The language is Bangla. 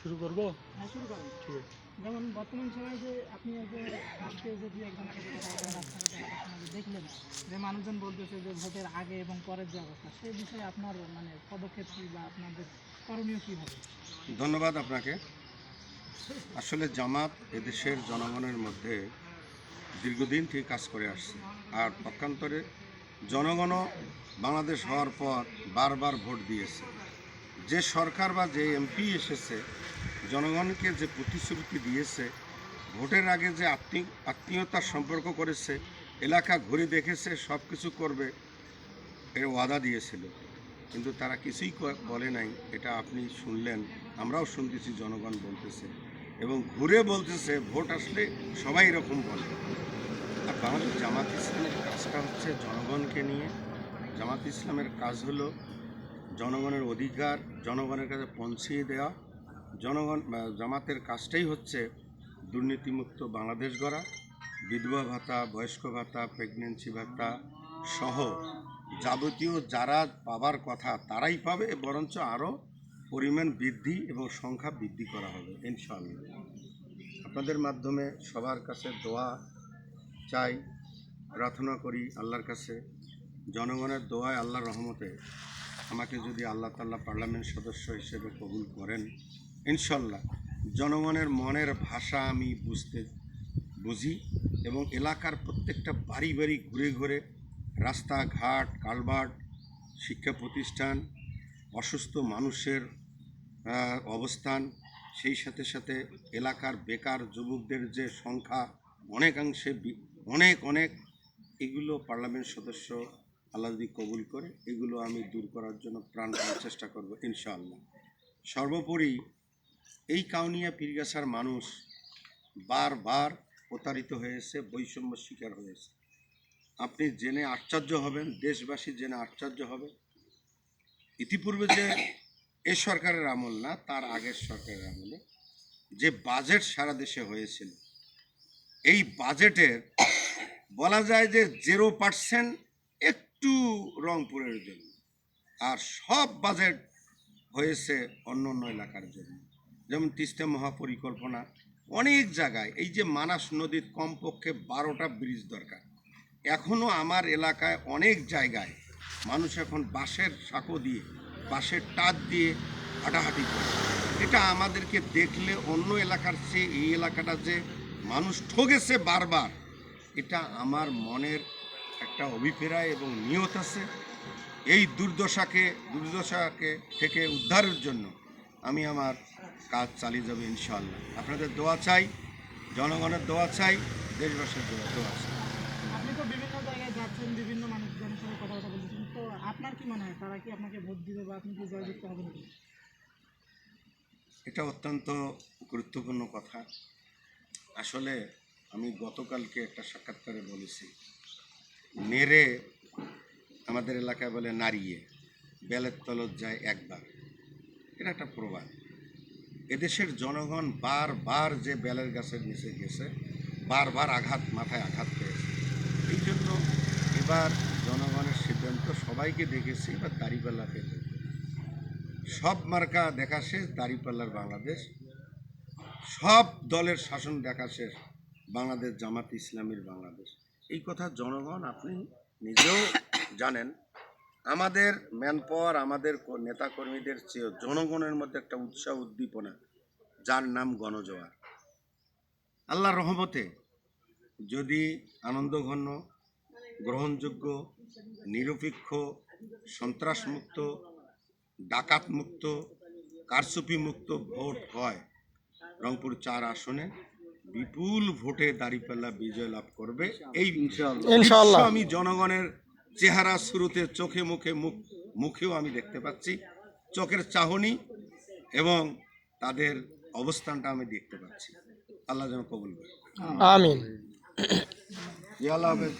শুরু করবো। হ্যাঁ, শুরু করেন। ঠিক আছে। যেমন বর্তমান সময়ে যে আপনি আজকে আজকে যে দুই একজনের সাথে কথা বলেন, রাস্তাঘাটে হাঁটার সময় যে দেখলেন যে মানুষজন বলতেছে যে ভোটের আগে এবং পরের যে অবস্থা, সেই বিষয়ে আপনার মানে পদক্ষেপ কী বা আপনাদের করণীয় কী হবে? ধন্যবাদ আপনাকে। আসলে জামাত এদেশের জনগণের মধ্যে দীর্ঘদিন থেকে কাজ করে আসছে, আর পক্ষান্তরে জনগণও বাংলাদেশ হওয়ার পর বারবার ভোট দিয়েছে। যে সরকার বা যে এমপি এসেছে জনগণকে যে প্রতিশ্রুতি দিয়েছে, ভোটের আগে যে আত্মীয়তার সম্পর্ক করেছে, এলাকা ঘুরে দেখেছে, সব কিছু করবে এর ওয়াদা দিয়েছিল, কিন্তু তারা কিছুই বলে নাই। এটা আপনি শুনলেন, আমরাও শুনতেছি, জনগণ বলতেছে এবং ঘুরে বলতেছে। ভোট আসলে সবাই এরকম বলে। আর বাংলাদেশ জামাত ইসলামের কাজটা হচ্ছে জনগণকে নিয়ে। জামাত ইসলামের কাজ হলো জনগণের অধিকার জনগণের কাছে পৌঁছিয়ে দেওয়া। জামাতের কাজটাই হচ্ছে দুর্নীতিমুক্ত বাংলাদেশ গড়া। বিধবা ভাতা, বয়স্ক ভাতা, প্রেগনেন্সি ভাতা সহ যাবতীয় যারা পাবার কথা তারাই পাবে, বরঞ্চ আরও পরিমাণ বৃদ্ধি এবং সংখ্যা বৃদ্ধি করা হবে ইনশাআল্লাহ। আপনাদের মাধ্যমে সবার কাছে দোয়া চাই, প্রার্থনা করি আল্লাহর কাছে। জনগণের দোয়ায়, আল্লাহর রহমতে আমাকে যদি আল্লাহ তাআলা পার্লামেন্ট সদস্য হিসেবে কবুল করেন, ইনশাল্লাহ জনগণের মনের ভাষা আমি বুঝি এবং এলাকার প্রত্যেকটা বাড়ি বাড়ি ঘুরে ঘুরে রাস্তাঘাট, কালভার্ট, শিক্ষা প্রতিষ্ঠান, অসুস্থ মানুষের অবস্থান, সেই সাথে সাথে এলাকার বেকার যুবকদের যে সংখ্যা অনেকাংশে অনেক এগুলো পার্লামেন্ট সদস্য আল্লাহ যদি কবুল করে, এগুলো আমি দূর করার জন্য প্রাণপণ চেষ্টা করব ইনশাআল্লাহ। সর্বোপরি এই কাউনিয়া পীরগাছার মানুষ বারবার প্রতারিত হয়েছে, বৈষম্য শিকার হয়েছে। আপনি জেনে আশ্চর্য হবেন, দেশবাসী জেনে আশ্চর্য হবে, ইতিপূর্বে যে এই সরকারের আমল না, তার আগের সরকারের আমলে যে বাজেট সারা দেশে হয়েছিল, এই বাজেটের বলা যায় যে 0% একটু রংপুরের জন্য, আর সব বাজেট হয়েছে অন্য অন্য এলাকার জন্য। যেমন তিস্তা মহাপরিকল্পনা, অনেক জায়গায় এই যে মানাস নদীর কমপক্ষে 12টা ব্রিজ দরকার। এখনও আমার এলাকায় অনেক জায়গায় মানুষ এখন বাঁশের সাঁকো দিয়ে, বাঁশের টাত দিয়ে হাঁটাহাঁটি করে। এটা আমাদেরকে দেখলে অন্য এলাকার চেয়ে এই এলাকাটা যে মানুষ ঠকেছে বারবার, এটা আমার মনের একটা অভিপ্রায় এবং নিয়ত আছে। এই দুর্দশাকে থেকে উদ্ধারের জন্য আমি আমার কাজ চালিয়ে যাব ইনশাআল্লাহ। আপনাদের দোয়া চাই, জনগণের দোয়া চাই, দেশবাসীর দোয়া চাই। আপনি তো বিভিন্ন জায়গায় যাচ্ছেন, বিভিন্ন মানুষজনের সঙ্গে কথাবার্তা বলতেছেন, তো আপনার কি মনে হয় তারা কি আপনাকে ভোট দিবে বা আপনি কি জয়যুক্ত হবেন কি? এটা অত্যন্ত গুরুত্বপূর্ণ কথা। আসলে আমি গতকালকে একটা সাক্ষাৎকারে বলেছি, নেড়ে আমাদের এলাকায় বলে নাড়িয়ে বেলের তলত যায় একবার, এটা একটা প্রবাদ। এদেশের জনগণ বারবার যে বেলের গাছের নিচে গেছে, বারবার মাথায় আঘাত পেয়েছে। এই জন্য এবার জনগণের সিদ্ধান্ত, সবাইকে দেখেছি, এবার দাঁড়িপাল্লা পেতে সব মার্কা দেখা শেষ, দাঁড়িপাল্লার বাংলাদেশ। সব দলের শাসন দেখা শেষ, বাংলাদেশ জামাত ইসলামীর বাংলাদেশ। এই কথা জনগণ, আপনি নিজেও জানেন। আমাদের ম্যানপাওয়ার, আমাদের নেতাকর্মীদের চেয়েও জনগণের মধ্যে একটা উৎসাহ উদ্দীপনা, যার নাম গণজোয়ার। আল্লাহর রহমতে যদি আনন্দঘন, গ্রহণযোগ্য, নিরপেক্ষ, সন্ত্রাসমুক্ত, ডাকাতমুক্ত, কারচুপিমুক্ত ভোট হয়, রংপুর 4 আসনে বিপুল ভোটে দাঁড়িপাল্লা বিজয় লাভ করবে। এই ইনশাআল্লাহ আমি জনগণের চেহারা শুরুতে চোখে মুখেও আমি দেখতে পাচ্ছি, চোখের চাহনি এবং তাদের অবস্থানটা আমি দেখতে পাচ্ছি। আল্লাহ যেন কবুল করে। আমিন। আল্লাহ হাফেজ।